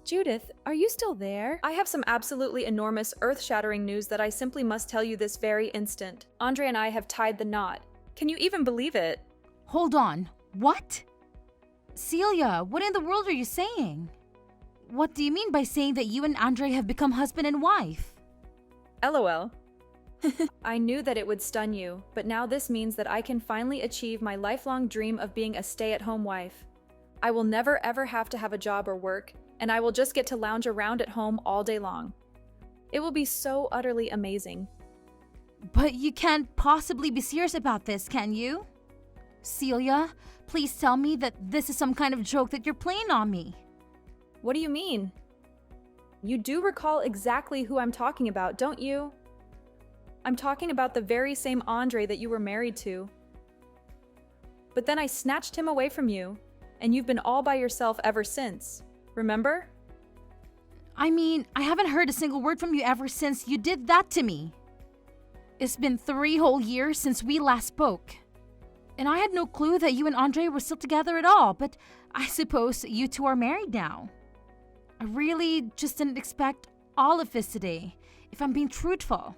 Judith, are you still there? I have some absolutely enormous, earth-shattering news that I simply must tell you this very instant. Andre and I have tied the knot. Can you even believe it? Hold on. What? Celia, what in the world are you saying? What do you mean by saying that you and Andre have become husband and wife? LOL. I knew that it would stun you, but now this means that I can finally achieve my lifelong dream of being a stay-at-home wife. I will never ever have to have a job or work, and I will just get to lounge around at home all day long. It will be so utterly amazing. But you can't possibly be serious about this, can you? Celia, please tell me that this is some kind of joke that you're playing on me. What do you mean? You do recall exactly who I'm talking about, don't you? I'm talking about the very same Andre that you were married to. But then I snatched him away from you, and you've been all by yourself ever since. Remember? I mean, I haven't heard a single word from you ever since you did that to me. It's been 3 whole years since we last spoke. And I had no clue that you and Andre were still together at all, but I suppose you two are married now. I really just didn't expect all of this today, if I'm being truthful.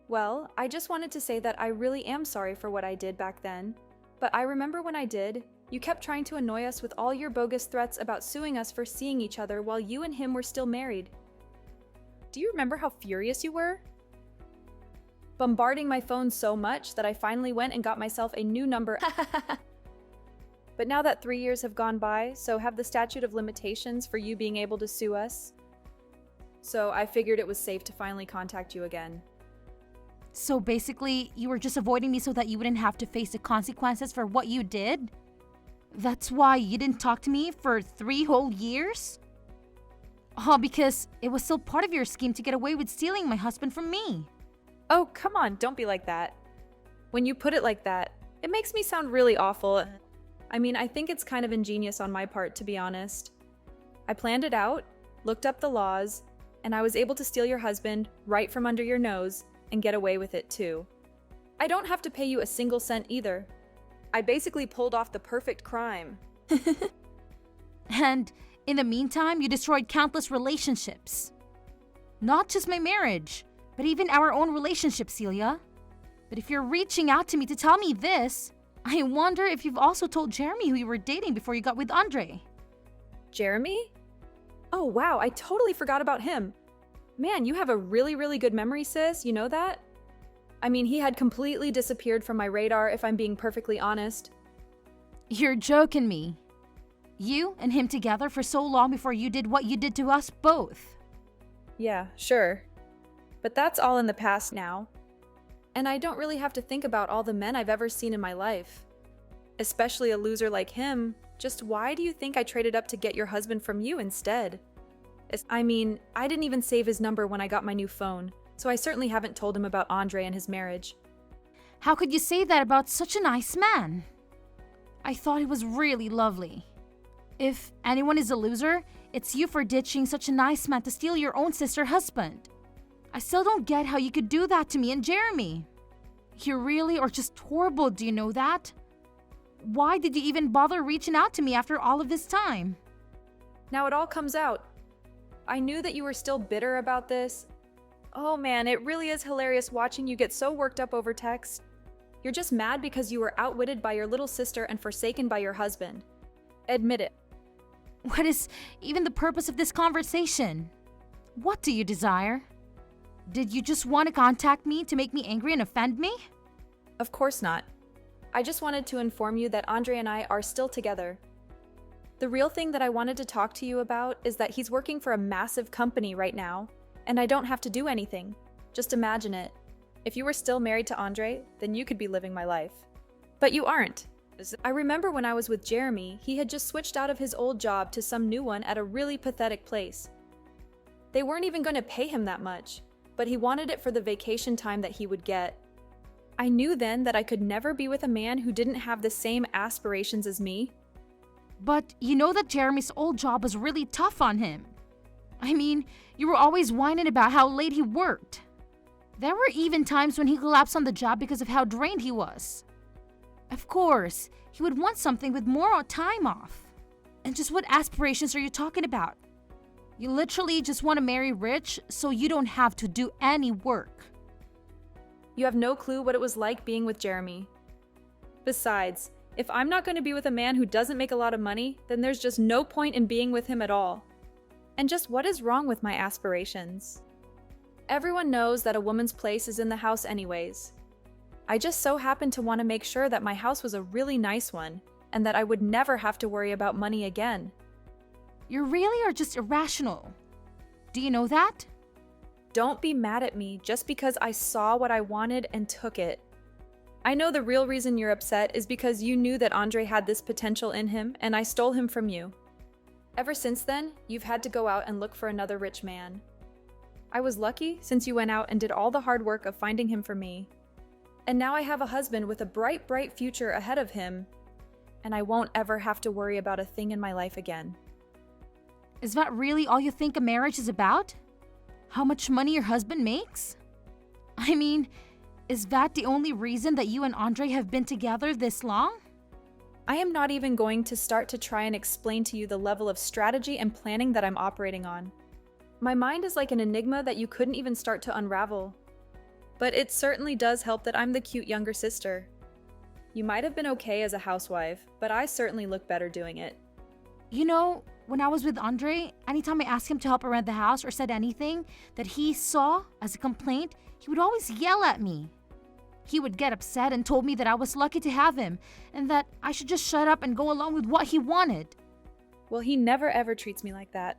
Well, I just wanted to say that I really am sorry for what I did back then. But I remember when I did, you kept trying to annoy us with all your bogus threats about suing us for seeing each other while you and him were still married. Do you remember how furious you were? Bombarding my phone so much that I finally went and got myself a new number. But now that 3 years have gone by, so have the statute of limitations for you being able to sue us. So I figured it was safe to finally contact you again. So basically, you were just avoiding me so that you wouldn't have to face the consequences for what you did? That's why you didn't talk to me for 3 whole years? Oh, because it was still part of your scheme to get away with stealing my husband from me. Oh, come on, don't be like that. When you put it like that, it makes me sound really awful. I mean, I think it's kind of ingenious on my part, to be honest. I planned it out, looked up the laws, and I was able to steal your husband right from under your nose and get away with it too. I don't have to pay you a single cent either. I basically pulled off the perfect crime. And in the meantime, you destroyed countless relationships. Not just my marriage, but even our own relationship, Celia. But if you're reaching out to me to tell me this, I wonder if you've also told Jeremy who you were dating before you got with Andre. Jeremy? Oh wow, I totally forgot about him. Man, you have a really good memory, sis, you know that? I mean, he had completely disappeared from my radar, if I'm being perfectly honest. You're joking me. You and him together for so long before you did what you did to us both. Yeah, sure. But that's all in the past now. And I don't really have to think about all the men I've ever seen in my life. Especially a loser like him. Just why do you think I traded up to get your husband from you instead? I mean, I didn't even save his number when I got my new phone, so I certainly haven't told him about Andre and his marriage. How could you say that about such a nice man? I thought he was really lovely. If anyone is a loser, it's you for ditching such a nice man to steal your own sister's husband. I still don't get how you could do that to me and Jeremy. You really are just horrible, do you know that? Why did you even bother reaching out to me after all of this time? Now it all comes out. I knew that you were still bitter about this. Oh man, it really is hilarious watching you get so worked up over text. You're just mad because you were outwitted by your little sister and forsaken by your husband. Admit it. What is even the purpose of this conversation? What do you desire? Did you just want to contact me to make me angry and offend me? Of course not. I just wanted to inform you that Andre and I are still together. The real thing that I wanted to talk to you about is that he's working for a massive company right now, and I don't have to do anything. Just imagine it. If you were still married to Andre, then you could be living my life. But you aren't. I remember when I was with Jeremy, he had just switched out of his old job to some new one at a really pathetic place. They weren't even going to pay him that much, but he wanted it for the vacation time that he would get. I knew then that I could never be with a man who didn't have the same aspirations as me. But you know that Jeremy's old job was really tough on him. I mean, you were always whining about how late he worked. There were even times when he collapsed on the job because of how drained he was. Of course, he would want something with more time off. And just what aspirations are you talking about? You literally just want to marry rich so you don't have to do any work. You have no clue what it was like being with Jeremy. Besides, if I'm not going to be with a man who doesn't make a lot of money, then there's just no point in being with him at all. And just what is wrong with my aspirations? Everyone knows that a woman's place is in the house anyways. I just so happened to want to make sure that my house was a really nice one, and that I would never have to worry about money again. You really are just irrational. Do you know that? Don't be mad at me just because I saw what I wanted and took it. I know the real reason you're upset is because you knew that Andre had this potential in him and I stole him from you. Ever since then, you've had to go out and look for another rich man. I was lucky since you went out and did all the hard work of finding him for me. And now I have a husband with a bright, bright future ahead of him, and I won't ever have to worry about a thing in my life again. Is that really all you think a marriage is about? How much money your husband makes? I mean, is that the only reason that you and Andre have been together this long? I am not even going to start to try and explain to you the level of strategy and planning that I'm operating on. My mind is like an enigma that you couldn't even start to unravel. But it certainly does help that I'm the cute younger sister. You might have been okay as a housewife, but I certainly look better doing it. You know, when I was with Andre, anytime I asked him to help around the house or said anything that he saw as a complaint, he would always yell at me. He would get upset and told me that I was lucky to have him and that I should just shut up and go along with what he wanted. Well, he never ever treats me like that.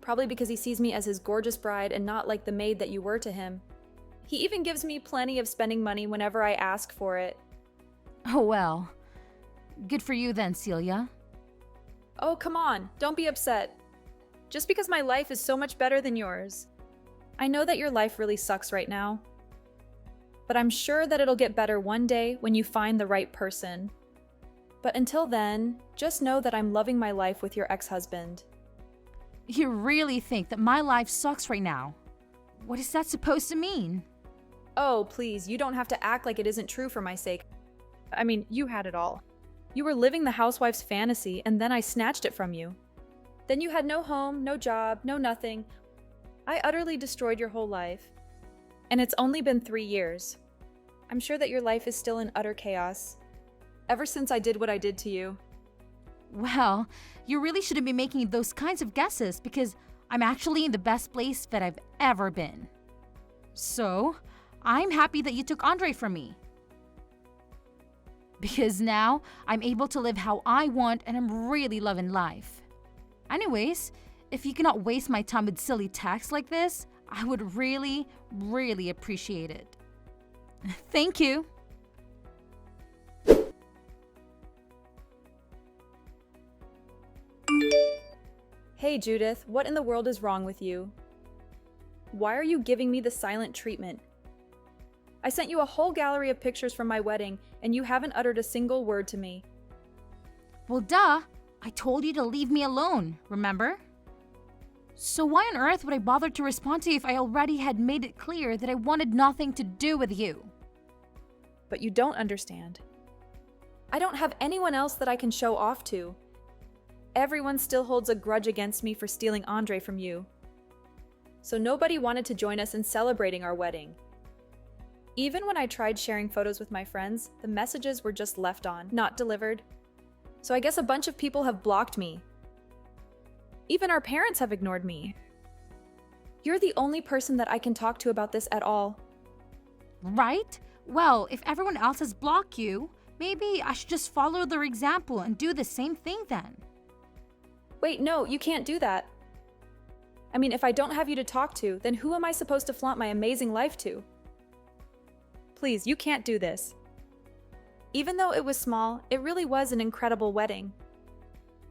Probably because he sees me as his gorgeous bride and not like the maid that you were to him. He even gives me plenty of spending money whenever I ask for it. Oh well. Good for you then, Celia. Oh, come on, don't be upset. Just because my life is so much better than yours. I know that your life really sucks right now. But I'm sure that it'll get better one day when you find the right person. But until then, just know that I'm loving my life with your ex-husband. You really think that my life sucks right now? What is that supposed to mean? Oh, please, you don't have to act like it isn't true for my sake. I mean, you had it all. You were living the housewife's fantasy, and then I snatched it from you. Then you had no home, no job, no nothing. I utterly destroyed your whole life. And it's only been 3 years. I'm sure that your life is still in utter chaos. Ever since I did what I did to you. Well, you really shouldn't be making those kinds of guesses because I'm actually in the best place that I've ever been. So, I'm happy that you took Andre from me. Because now, I'm able to live how I want and I'm really loving life. Anyways, if you cannot waste my time with silly texts like this, I would really, really appreciate it. Thank you. Hey Judith, what in the world is wrong with you? Why are you giving me the silent treatment? I sent you a whole gallery of pictures from my wedding, and you haven't uttered a single word to me. Well, duh. I told you to leave me alone, remember? So why on earth would I bother to respond to you if I already had made it clear that I wanted nothing to do with you? But you don't understand. I don't have anyone else that I can show off to. Everyone still holds a grudge against me for stealing Andre from you. So nobody wanted to join us in celebrating our wedding. Even when I tried sharing photos with my friends, the messages were just left on, not delivered. So I guess a bunch of people have blocked me. Even our parents have ignored me. You're the only person that I can talk to about this at all. Right? Well, if everyone else has blocked you, maybe I should just follow their example and do the same thing then. Wait, no, you can't do that. I mean, if I don't have you to talk to, then who am I supposed to flaunt my amazing life to? Please, you can't do this. Even though it was small, it really was an incredible wedding.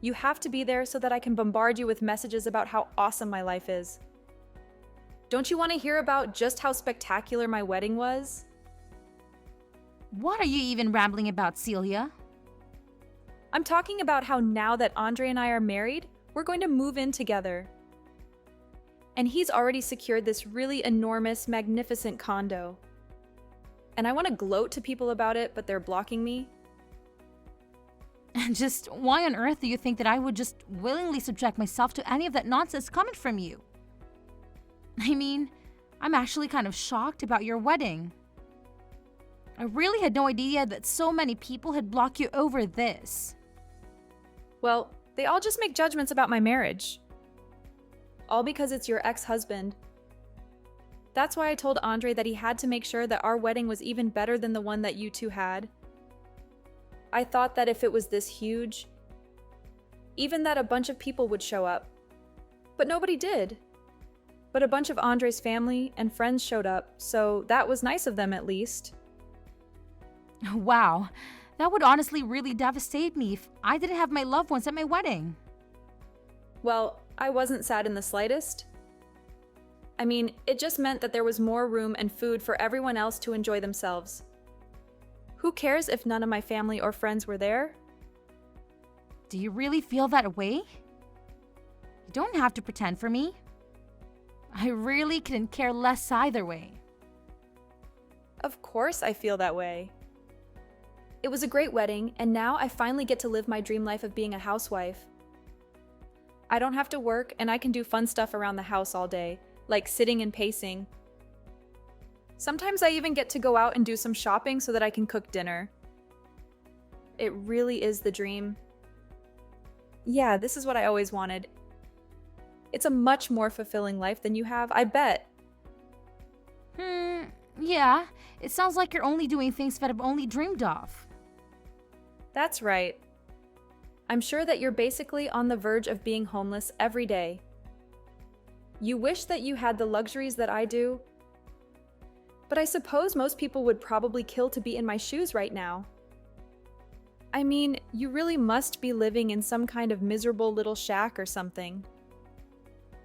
You have to be there so that I can bombard you with messages about how awesome my life is. Don't you want to hear about just how spectacular my wedding was? What are you even rambling about, Celia? I'm talking about how now that Andre and I are married, we're going to move in together. And he's already secured this really enormous, magnificent condo. And I want to gloat to people about it, but they're blocking me. And just why on earth do you think that I would just willingly subject myself to any of that nonsense coming from you? I mean, I'm actually kind of shocked about your wedding. I really had no idea that so many people had blocked you over this. Well, they all just make judgments about my marriage. All because it's your ex-husband. That's why I told Andre that he had to make sure that our wedding was even better than the one that you two had. I thought that if it was this huge, even that a bunch of people would show up. But nobody did. But a bunch of Andre's family and friends showed up, so that was nice of them at least. Wow, that would honestly really devastate me if I didn't have my loved ones at my wedding. Well, I wasn't sad in the slightest. I mean, it just meant that there was more room and food for everyone else to enjoy themselves. Who cares if none of my family or friends were there? Do you really feel that way? You don't have to pretend for me. I really couldn't care less either way. Of course I feel that way. It was a great wedding, and now I finally get to live my dream life of being a housewife. I don't have to work, and I can do fun stuff around the house all day, like sitting and pacing. Sometimes I even get to go out and do some shopping so that I can cook dinner. It really is the dream. Yeah, this is what I always wanted. It's a much more fulfilling life than you have, I bet. Yeah. It sounds like you're only doing things that I've only dreamed of. That's right. I'm sure that you're basically on the verge of being homeless every day. You wish that you had the luxuries that I do, but I suppose most people would probably kill to be in my shoes right now. I mean, you really must be living in some kind of miserable little shack or something.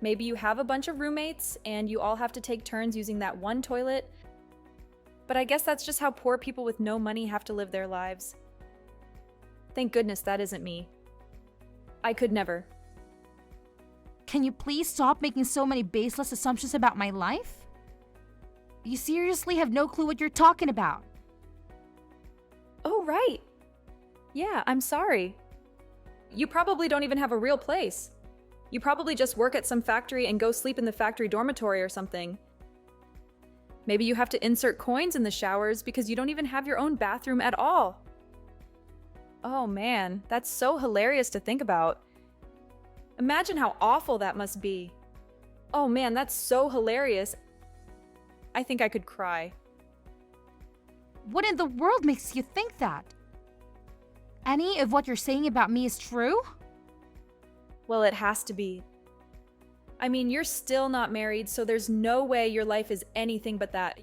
Maybe you have a bunch of roommates and you all have to take turns using that one toilet, but I guess that's just how poor people with no money have to live their lives. Thank goodness that isn't me. I could never. Can you please stop making so many baseless assumptions about my life? You seriously have no clue what you're talking about. Oh, right. Yeah, I'm sorry. You probably don't even have a real place. You probably just work at some factory and go sleep in the factory dormitory or something. Maybe you have to insert coins in the showers because you don't even have your own bathroom at all. Oh man, that's so hilarious to think about. Imagine how awful that must be. Oh man, that's so hilarious. I think I could cry. What in the world makes you think that? Any of what you're saying about me is true? Well, it has to be. I mean, you're still not married, so there's no way your life is anything but that.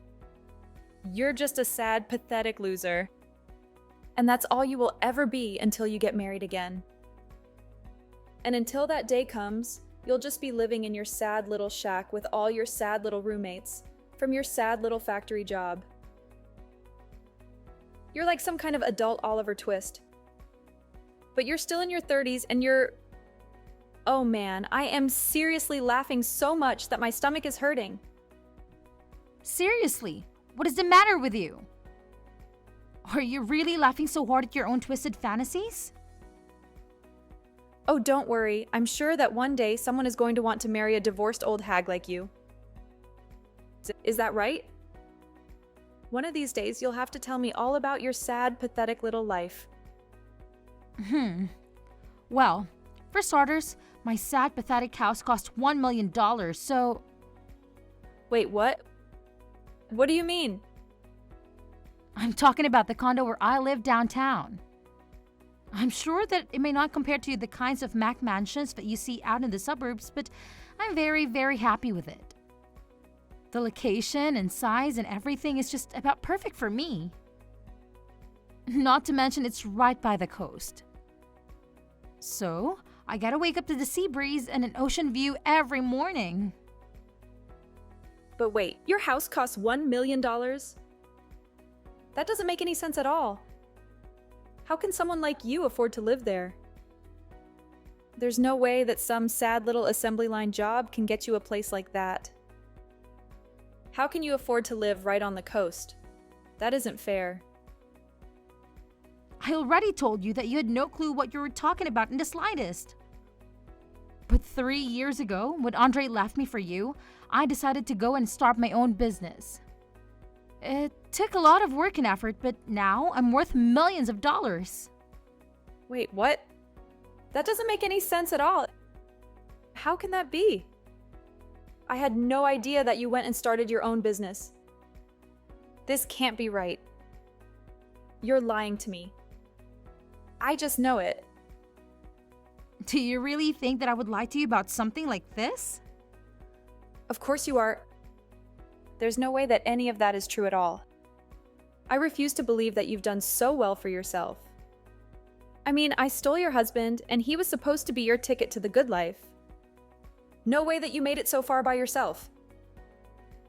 You're just a sad, pathetic loser. And that's all you will ever be until you get married again. And until that day comes, you'll just be living in your sad little shack with all your sad little roommates from your sad little factory job. You're like some kind of adult Oliver Twist. But you're still in your 30s and you're... Oh man, I am seriously laughing so much that my stomach is hurting. Seriously, what is the matter with you? Are you really laughing so hard at your own twisted fantasies? Oh, don't worry. I'm sure that one day someone is going to want to marry a divorced old hag like you. Is that right? One of these days, you'll have to tell me all about your sad, pathetic little life. Well, for starters, my sad, pathetic house cost $1 million, so... Wait, what? What do you mean? I'm talking about the condo where I live downtown. I'm sure that it may not compare to the kinds of Mac mansions that you see out in the suburbs, but I'm very, very happy with it. The location and size and everything is just about perfect for me. Not to mention it's right by the coast. So, I gotta wake up to the sea breeze and an ocean view every morning. But wait, your house costs $1 million? That doesn't make any sense at all. How can someone like you afford to live there? There's no way that some sad little assembly line job can get you a place like that. How can you afford to live right on the coast? That isn't fair. I already told you that you had no clue what you were talking about in the slightest. But 3 years ago, when Andre left me for you, I decided to go and start my own business. It took a lot of work and effort, but now I'm worth millions of dollars. Wait, what? That doesn't make any sense at all. How can that be? I had no idea that you went and started your own business. This can't be right. You're lying to me. I just know it. Do you really think that I would lie to you about something like this? Of course you are. There's no way that any of that is true at all. I refuse to believe that you've done so well for yourself. I mean, I stole your husband, and he was supposed to be your ticket to the good life. No way that you made it so far by yourself.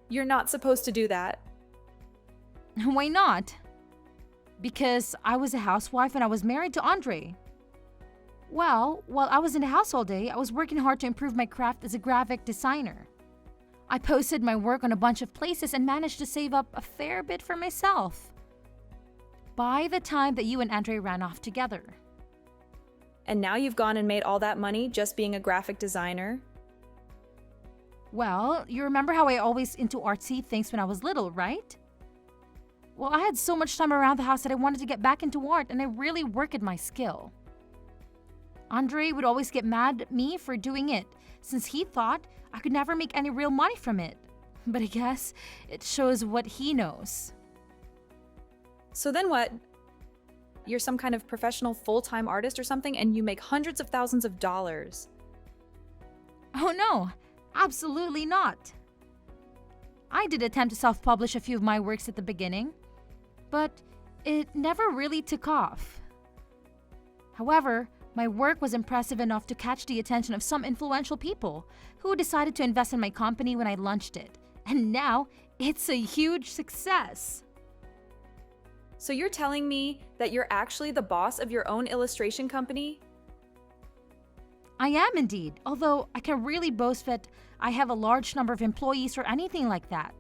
You're not supposed to do that. Why not? Because I was a housewife and I was married to Andre. Well, while I was in the house all day, I was working hard to improve my craft as a graphic designer. I posted my work on a bunch of places and managed to save up a fair bit for myself. By the time that you and Andre ran off together. And now you've gone and made all that money just being a graphic designer? Well, you remember how I always into artsy things when I was little, right? Well, I had so much time around the house that I wanted to get back into art, and I really worked at my skill. Andre would always get mad at me for doing it, since he thought I could never make any real money from it. But I guess it shows what he knows. So then what? You're some kind of professional full-time artist or something, and you make hundreds of thousands of dollars. Oh no, absolutely not. I did attempt to self-publish a few of my works at the beginning, but it never really took off. However, my work was impressive enough to catch the attention of some influential people who decided to invest in my company when I launched it. And now, it's a huge success. So you're telling me that you're actually the boss of your own illustration company? I am indeed, although I can't really boast that I have a large number of employees or anything like that.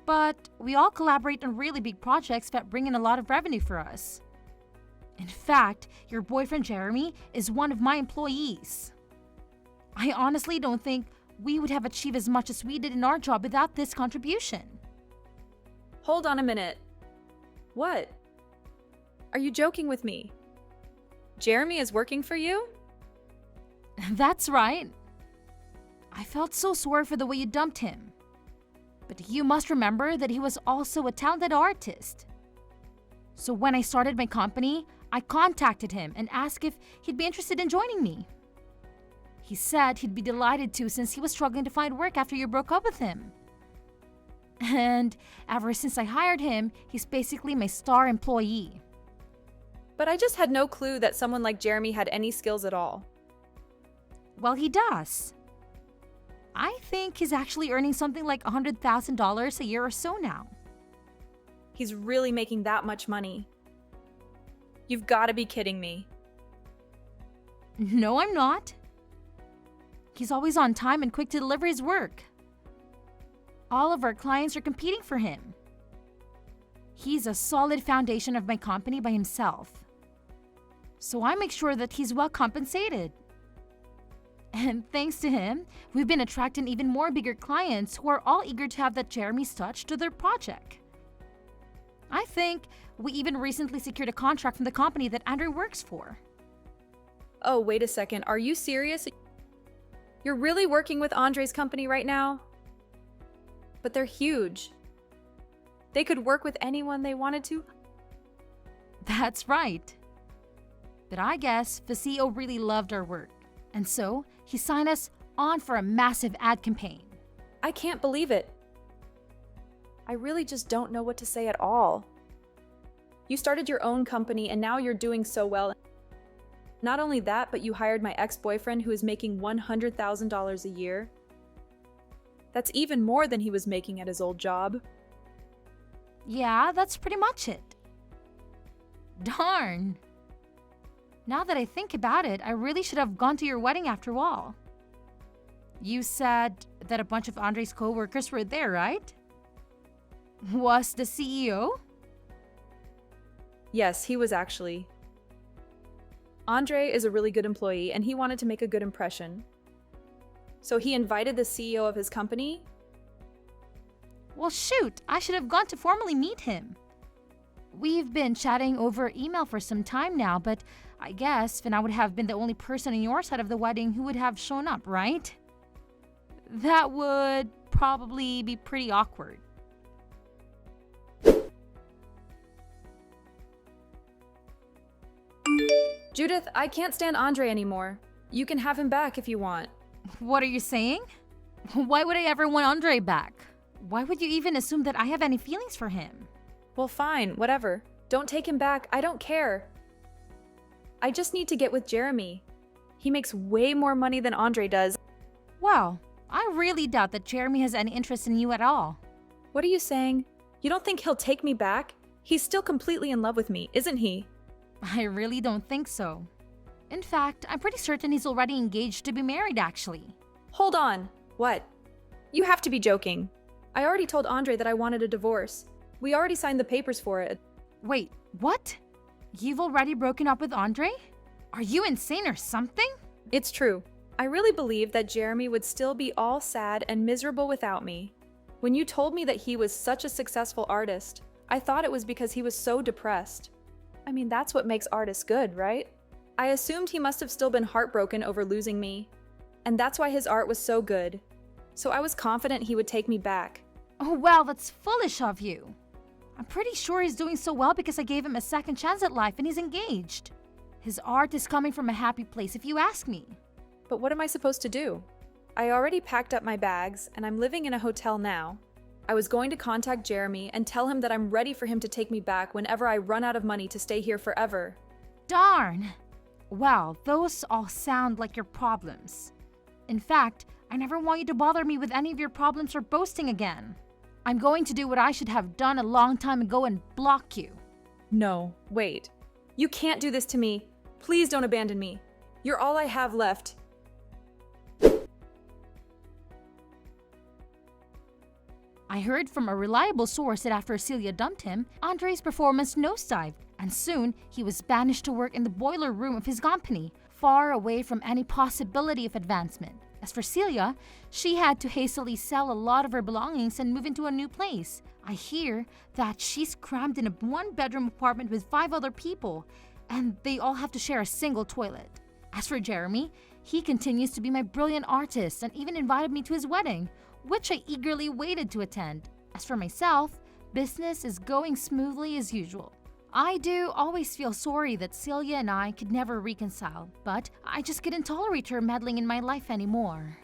But we all collaborate on really big projects that bring in a lot of revenue for us. In fact, your boyfriend Jeremy is one of my employees. I honestly don't think we would have achieved as much as we did in our job without this contribution. Hold on a minute. What? Are you joking with me? Jeremy is working for you? That's right. I felt so sorry for the way you dumped him. But you must remember that he was also a talented artist. So when I started my company, I contacted him and asked if he'd be interested in joining me. He said he'd be delighted to since he was struggling to find work after you broke up with him. And ever since I hired him, he's basically my star employee. But I just had no clue that someone like Jeremy had any skills at all. Well, he does. I think he's actually earning something like $100,000 a year or so now. He's really making that much money. You've got to be kidding me. No, I'm not. He's always on time and quick to deliver his work. All of our clients are competing for him. He's a solid foundation of my company by himself. So I make sure that he's well compensated. And thanks to him, we've been attracting even more bigger clients who are all eager to have that Jeremy's touch to their project. I think we even recently secured a contract from the company that Andrew works for. Oh, wait a second. Are you serious? You're really working with Andre's company right now? But they're huge. They could work with anyone they wanted to. That's right. But I guess the CEO really loved our work. And so, he signed us on for a massive ad campaign. I can't believe it. I really just don't know what to say at all. You started your own company and now you're doing so well. Not only that, but you hired my ex-boyfriend who is making $100,000 a year. That's even more than he was making at his old job. Yeah, that's pretty much it. Darn. Now that I think about it, I really should have gone to your wedding after all. You said that a bunch of Andre's co-workers were there, right? Was the CEO? Yes, he was actually. Andre is a really good employee and he wanted to make a good impression. So he invited the CEO of his company? Well, shoot, I should have gone to formally meet him. We've been chatting over email for some time now, but I guess then I would have been the only person on your side of the wedding who would have shown up, right? That would probably be pretty awkward. Judith, I can't stand Andre anymore. You can have him back if you want. What are you saying? Why would I ever want Andre back? Why would you even assume that I have any feelings for him? Well, fine, whatever. Don't take him back. I don't care. I just need to get with Jeremy. He makes way more money than Andre does. Well, I really doubt that Jeremy has any interest in you at all. What are you saying? You don't think he'll take me back? He's still completely in love with me, isn't he? I really don't think so. In fact, I'm pretty certain he's already engaged to be married, actually. Hold on. What? You have to be joking. I already told Andre that I wanted a divorce. We already signed the papers for it. Wait, what? You've already broken up with Andre? Are you insane or something? It's true. I really believed that Jeremy would still be all sad and miserable without me. When you told me that he was such a successful artist, I thought it was because he was so depressed. I mean, that's what makes artists good, right? I assumed he must have still been heartbroken over losing me, and that's why his art was so good. So I was confident he would take me back. Oh, well, that's foolish of you. I'm pretty sure he's doing so well because I gave him a second chance at life and he's engaged. His art is coming from a happy place, if you ask me. But what am I supposed to do? I already packed up my bags, and I'm living in a hotel now. I was going to contact Jeremy and tell him that I'm ready for him to take me back whenever I run out of money to stay here forever. Darn! Well, those all sound like your problems. In fact, I never want you to bother me with any of your problems or boasting again. I'm going to do what I should have done a long time ago and block you. No, wait. You can't do this to me. Please don't abandon me. You're all I have left. I heard from a reliable source that after Celia dumped him, Andre's performance nosedived, and soon he was banished to work in the boiler room of his company, far away from any possibility of advancement. As for Celia, she had to hastily sell a lot of her belongings and move into a new place. I hear that she's crammed in a one-bedroom apartment with 5 other people, and they all have to share a single toilet. As for Jeremy, he continues to be my brilliant artist and even invited me to his wedding, which I eagerly waited to attend. As for myself, business is going smoothly as usual. I do always feel sorry that Celia and I could never reconcile, but I just couldn't tolerate her meddling in my life anymore.